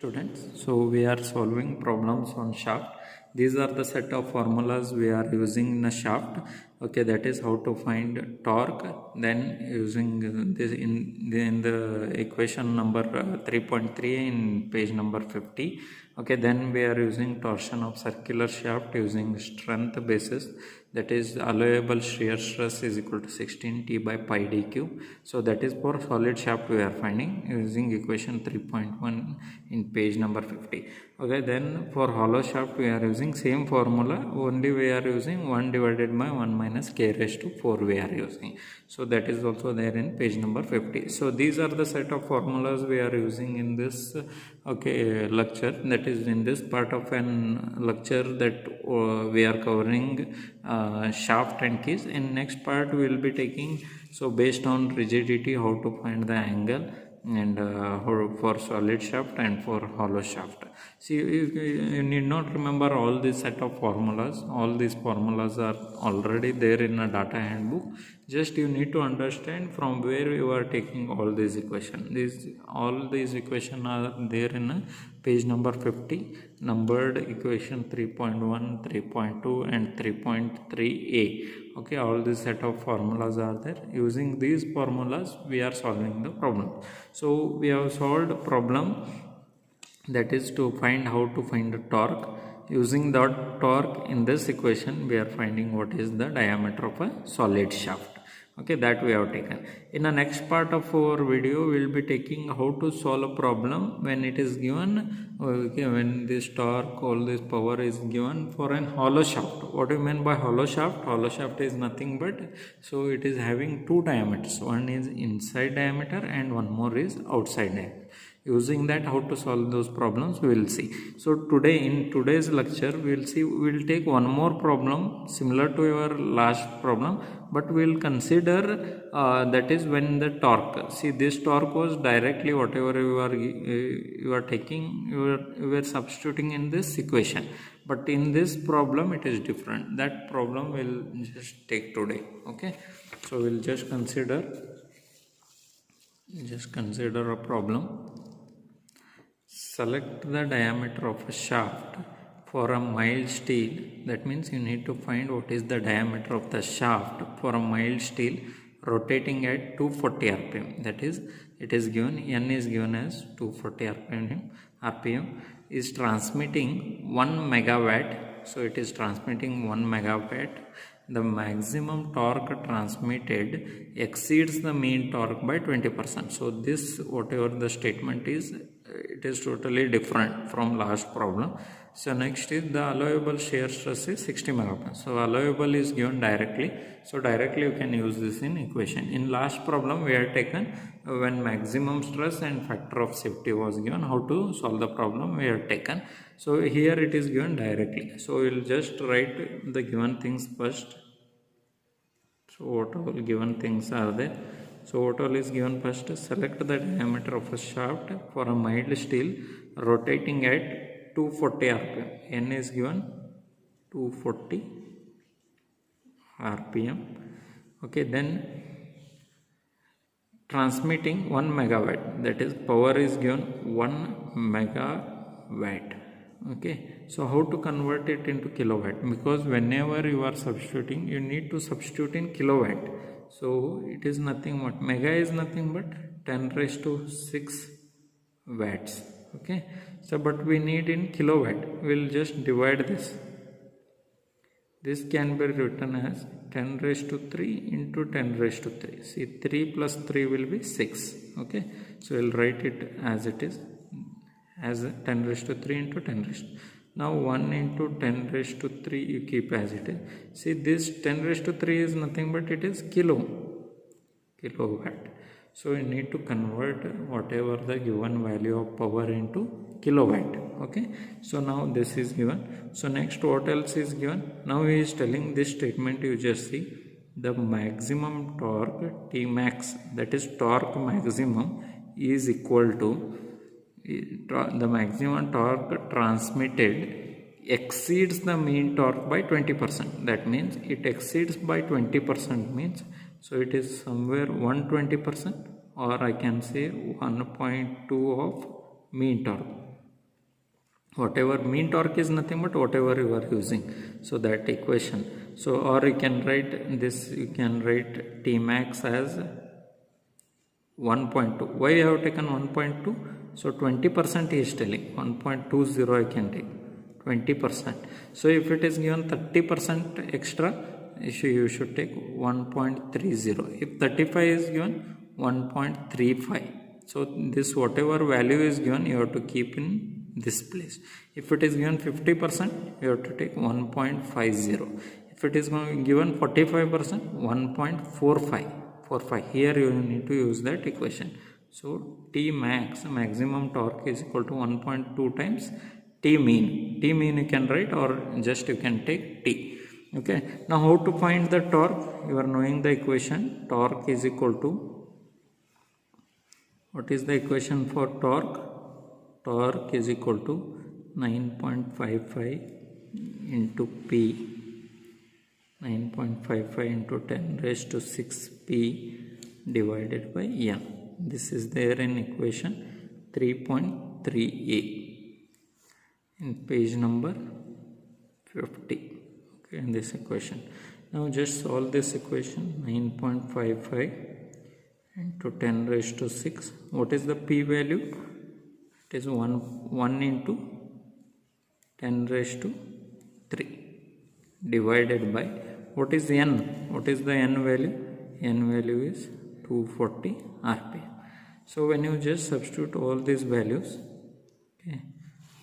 Students, so we are solving problems on shaft. These are the set of formulas we are using in a shaft. Okay, that is how to find torque. Then using this in the equation number 3.3 in page number 50. Okay, then we are using torsion of circular shaft using strength basis, that is allowable shear stress is equal to 16 T by pi dq. So that is for solid shaft we are finding using equation 3.1 in page number 50. Okay, then for hollow shaft we are using same formula, only we are using 1 divided by 1 minus k raised to 4 we are using. So that is also there in page number 50. So these are the set of formulas we are using in this lecture, that is in this part of an lecture that we are covering shaft and keys. In next part we will be taking, so based on rigidity, how to find the angle, and for solid shaft and for hollow shaft. See, you need not remember all this set of formulas. All these formulas are already there in a data handbook. Just you need to understand from where you are taking all these equations. All these equations are there in a page number 50, numbered equation 3.1, 3.2 and 3.3a. okay, all this set of formulas are there. Using these formulas we are solving the problem. So we have solved problem, that is to find how to find the torque. Using that torque in this equation we are finding what is the diameter of a solid shaft. Okay, that we have taken. In the next part of our video we will be taking how to solve a problem when it is given, okay, when this torque, all this power is given for an hollow shaft. What do you mean by hollow shaft? Hollow shaft is nothing but, so it is having two diameters, one is inside diameter and one more is outside diameter. Using that, how to solve those problems we will see. So today, in today's lecture, we will take one more problem similar to your last problem, but we will consider that is when the torque. See, this torque was directly whatever you are taking, you are substituting in this equation. But in this problem it is different. That problem we'll just take today. Okay, so we'll just consider a problem. Select the diameter of a shaft for a mild steel. That means you need to find what is the diameter of the shaft for a mild steel rotating at 240 rpm. That is, it is given, n is given as 240 rpm, is transmitting 1 megawatt. So it is transmitting 1 megawatt. The maximum torque transmitted exceeds the mean torque by 20%. So this, whatever the statement is, it is totally different from last problem. So next is the allowable shear stress is 60 megapascal. So allowable is given directly. So directly you can use this in equation. In last problem we had taken when maximum stress and factor of safety was given, how to solve the problem we had taken. So here it is given directly. So we will just write the given things first. So what all given things are there? So what all is given first? Select the diameter of a shaft for a mild steel rotating at 240 rpm. N is given 240 rpm. Okay, then transmitting 1 megawatt, that is power is given 1 megawatt. Okay, so how to convert it into kilowatt? Because whenever you are substituting, you need to substitute in kilowatt. So it is nothing but, mega is nothing but 10 raised to 6 watts. Okay, so but we need in kilowatt. We will just divide this. This can be written as 10 raised to 3 into 10 raised to 3. See, 3 plus 3 will be 6. Okay, so we will write it as it is, as 10 raised to 3 into 10 raised to. Now 1 into 10 raised to 3 you keep as it is. See, this 10 raised to 3 is nothing but it is kilowatt. So you need to convert whatever the given value of power into kilowatt. Okay, so now this is given. So next, what else is given? Now he is telling this statement, you just see the maximum torque T max, that is torque maximum, is equal to the maximum torque transmitted exceeds the mean torque by 20%. That means it exceeds by 20% means, so it is somewhere 120%, or I can say 1.2 of mean torque. whatever mean torque is nothing but whatever you are using, so that equation. So or you can write this, you can write T max as 1.2. why I have taken 1.2? So 20% he is telling, 1.20 I can take 20%. so if it is given 30% extra, you should take 1.30. if 35 is given, 1.35. so this whatever value is given, you have to keep in this place. If it is given 50%, you have to take 1.50. if it is given 45%, 1.45. Here you need to use that equation. So T max, maximum torque, is equal to 1.2 times T mean. T mean you can write, or just you can take T. Okay, now how to find the torque? You are knowing the equation. Torque is equal to, what is the equation for torque? Torque is equal to 9.55 into P, 9.55 into 10 raised to 6 P divided by N. This is there in equation 3.3a in page number 50. Okay, in this equation. Now just solve this equation. 9.55 into 10 raised to 6. What is the P value? It is 1 into 10 raised to 3 divided by, what is N? What is the N value? N value is 240 RPM. So when you just substitute all these values, okay,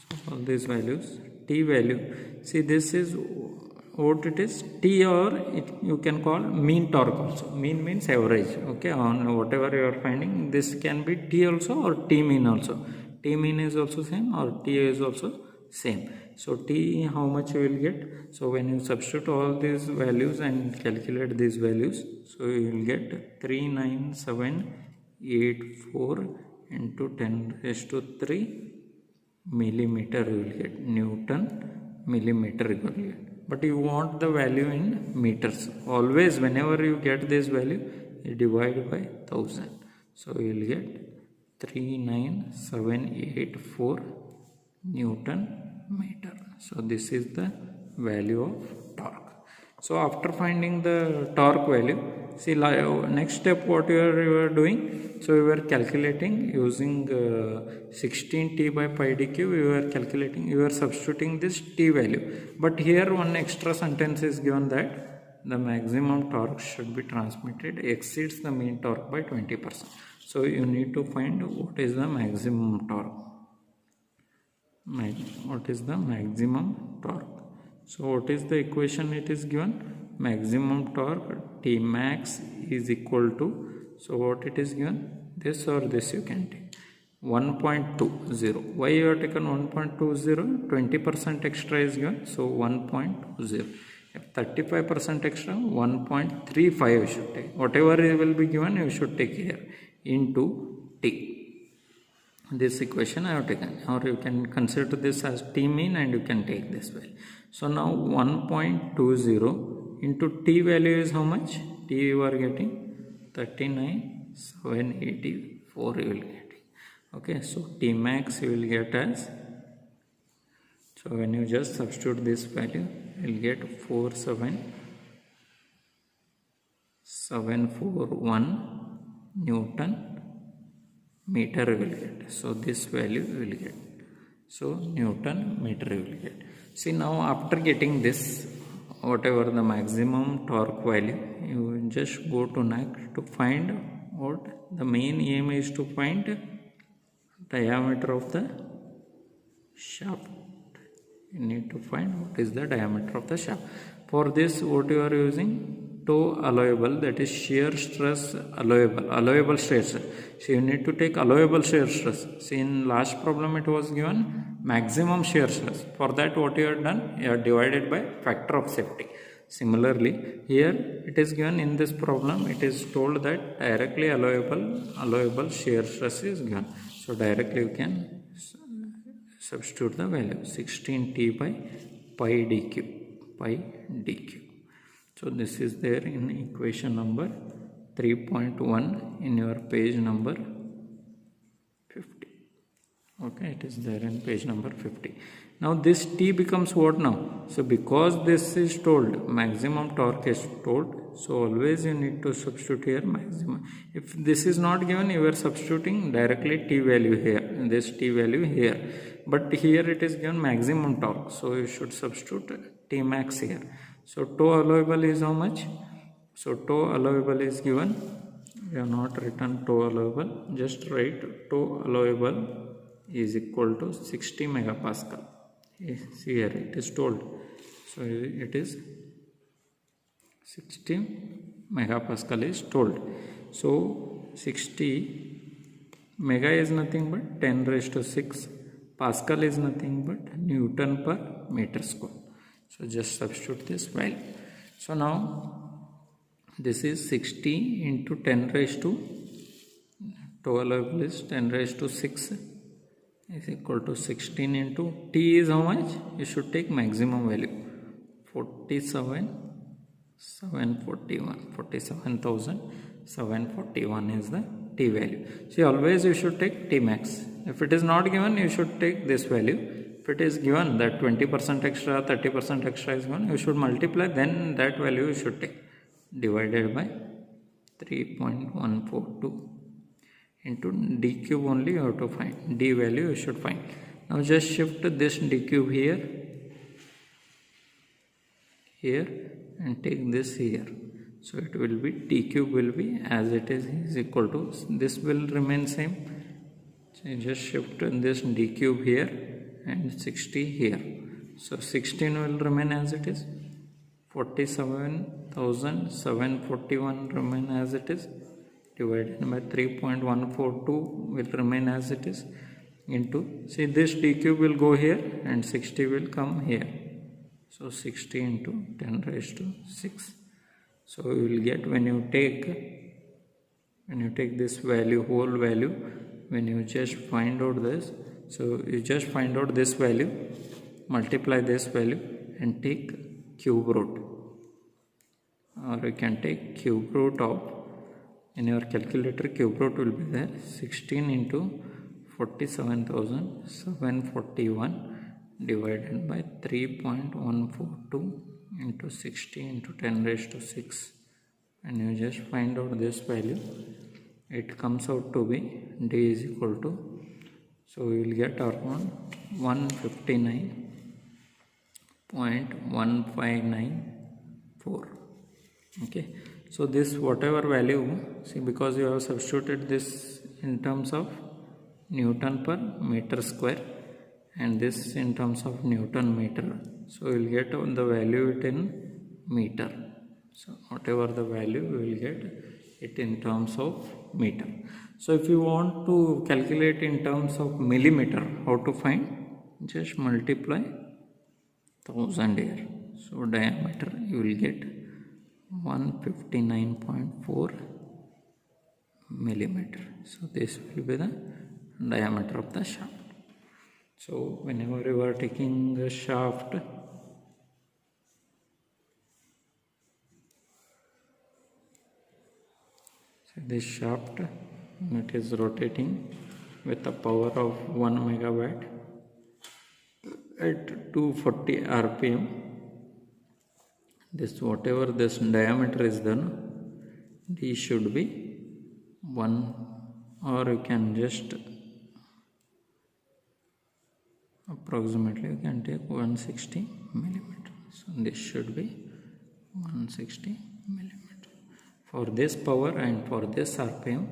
so all these values, T value, see this is what it is, T, or you can call mean torque also. Mean means average. Okay, on whatever you are finding, this can be T also or T mean also. T mean is also same, or T is also same. So T, how much you will get? So when you substitute all these values and calculate these values, so you will get 39784 into 10 raised to 3 millimeter you will get, Newton millimeter you will get. But you want the value in meters. Always whenever you get this value, you divide by 1000. So you will get 39784 Newton meter. So this is the value of torque. So after finding the torque value, see next step what you are doing. So we were calculating using 16 T by pi dq. We were calculating, you are substituting this T value. But here one extra sentence is given that the maximum torque should be transmitted exceeds the mean torque by 20%. So you need to find what is the maximum torque. What is the maximum torque? So what is the equation it is given? Maximum torque T max is equal to, so what it is given, this or this you can take, 1.20. Why you have taken 1.20? 20% extra is given, so 1.20. If 35% extra, 1.35 you should take. Whatever will be given, you should take here into T. This equation I have taken, or you can consider this as T mean and you can take this value. So now 1.20 into T value is how much? T you are getting 39,784 you will get. Okay, so T max you will get as, so when you just substitute this value, you will get 47741 Newton meter you will get. So this value you will get. So Newton meter you will get. See now after getting this, whatever the maximum torque value, you just go to NAC to find what the main aim is, to find diameter of the shaft. You need to find what is the diameter of the shaft. For this what you are using? Toe allowable, that is shear stress allowable shear stress. So you need to take allowable shear stress. See in last problem it was given maximum shear stress. For that what you have done, you have divided by factor of safety. Similarly here it is given in this problem, it is told that directly allowable shear stress is given. So directly you can substitute the value 16T by pi dq. So this is there in equation number 3.1 in your page number 50. Okay, it is there in page number 50. Now this T becomes what now? So because this is told, maximum torque is told, so always you need to substitute here maximum. If this is not given, you are substituting directly T value here, this T value here. But here it is given maximum torque, so you should substitute T max here. So toe allowable is how much? So toe allowable is given. We have not written toe allowable, just write toe allowable is equal to 60 megapascal. See here it is told, so it is 60 megapascal is told. So 60 mega is nothing but 10 raised to 6, pascal is nothing but Newton per meter square. So just substitute this value. So now this is 60 into 10 raised to, toe allowable is 10 raised to 6 is equal to 16 into T is how much? You should take maximum value, 47,741 is the T value. See, always you should take T max. If it is not given, you should take this value. If it is given that 20% extra, 30% extra is given, you should multiply, then that value you should take, divided by 3.142 into D cube only you have to find, D value you should find. Now just shift this D cube here and take this here. So it will be T cube will be as it is equal to, this will remain same. So just shift this D cube here and 60 here. So 16 will remain as it is, 47,741 remain as it is, divided by 3.142 will remain as it is, into, see this D cube will go here and 60 will come here. So 60 into 10 raised to 6. So you will get, when you take this value, whole value, when you just find out this, so you just find out this value, multiply this value and take cube root, or you can take cube root of, in your calculator cube root will be there, 16 into 47,741 divided by 3.142 into 60 into 10 raised to 6, and you just find out this value. It comes out to be D is equal to, so we will get around 159.1594. Okay, so this whatever value, see, because you have substituted this in terms of Newton per meter square and this in terms of Newton meter, so you will get the value it in meter. So whatever the value, we will get it in terms of meter. So if you want to calculate in terms of millimeter, how to find? Just multiply 1000 here. So diameter you will get 159.4 millimeter. So this will be the diameter of the shaft. So whenever you are taking the shaft, so this shaft, it is rotating with a power of 1 megawatt at 240 rpm. This whatever this diameter is done, D should be 1, or you can just approximately you can take 160 millimeter. So this should be 160 millimeter. For this power and for this rpm,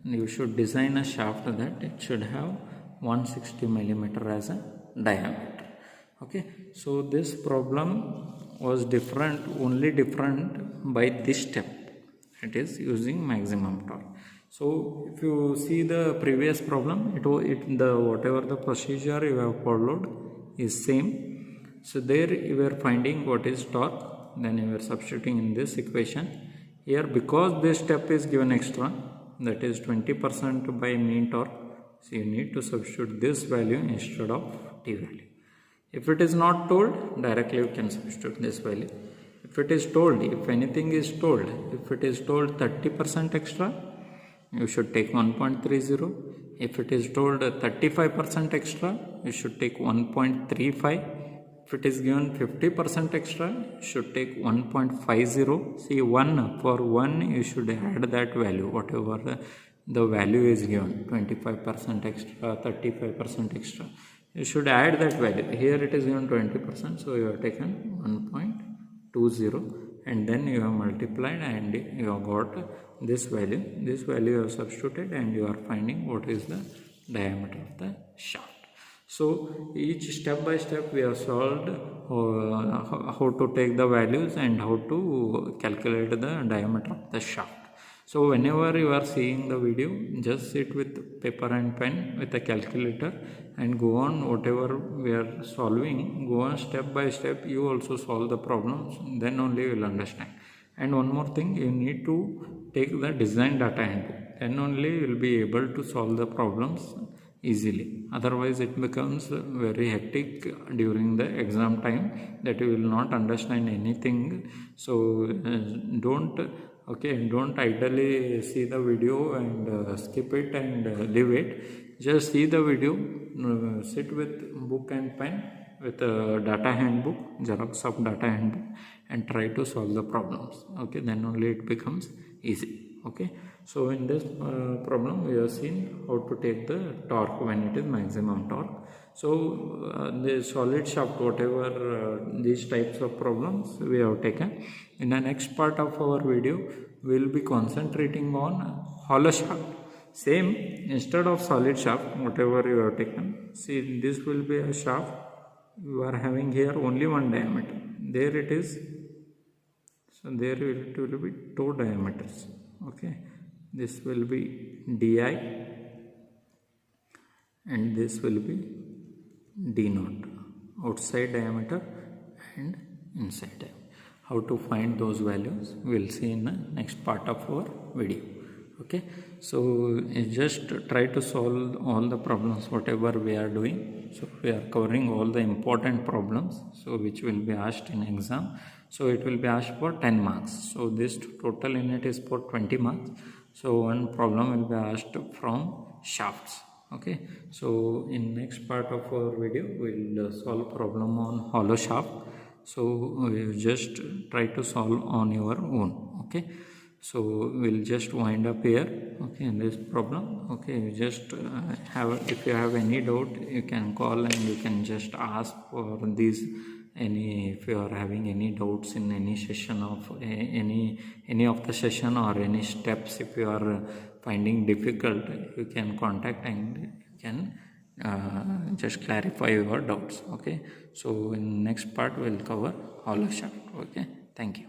you should design a shaft that it should have 160 millimeter as a diameter. Okay, so this problem was different, only different by this step, it is using maximum torque. So if you see the previous problem, whatever the procedure you have followed is same. So there you were finding what is torque, then you were substituting in this equation. Here, because this step is given extra, that is 20% by mean torque, so you need to substitute this value instead of T value. If it is not told, directly you can substitute this value. If it is told, if anything is told, if it is told 30% extra, you should take 1.30. if it is told 35% extra, you should take 1.35. If it is given 50% extra, you should take 1.50. See, 1 for 1 you should add that value, whatever the value is given, 25% extra, 35% extra. You should add that value. Here it is given 20%, so you have taken 1.20 and then you have multiplied and you have got this value. This value you have substituted and you are finding what is the diameter of the shaft. So each step by step we have solved how to take the values and how to calculate the diameter of the shaft. So whenever you are seeing the video, just sit with paper and pen with a calculator and go on whatever we are solving, go on step by step. You also solve the problems, then only you will understand. And one more thing, you need to take the design data handbook, then only you will be able to solve the problems easily. Otherwise it becomes very hectic during the exam time that you will not understand anything. So don't idly see the video and skip it and leave it. Just see the video, sit with book and pen with a data handbook, xerox of data handbook, and try to solve the problems. Okay, then only it becomes easy. Okay, so in this problem we have seen how to take the torque when it is maximum torque. So the solid shaft, whatever these types of problems we have taken. In the next part of our video we will be concentrating on hollow shaft. Same, instead of solid shaft, whatever you have taken, see, this will be a shaft. You are having here only one diameter. There it is. So there it will be two diameters. Okay, this will be di and this will be d naught, outside diameter and inside diameter. How to find those values we will see in the next part of our video. Okay, so just try to solve all the problems whatever we are doing. So we are covering all the important problems, so which will be asked in exam. So it will be asked for 10 marks. So this total in it is for 20 marks. So one problem will be asked from shafts. Okay, so in next part of our video we will solve problem on hollow shaft. So you just try to solve on your own. Okay, so we'll just wind up here. Okay, in this problem. Okay, you just if you have any doubt, you can call and you can just ask for these. If you are having any doubts in any session of any of the session or any steps, if you are finding difficult, you can contact and you can just clarify your doubts. Okay, so in next part we'll cover hollow shaft. Okay, thank you.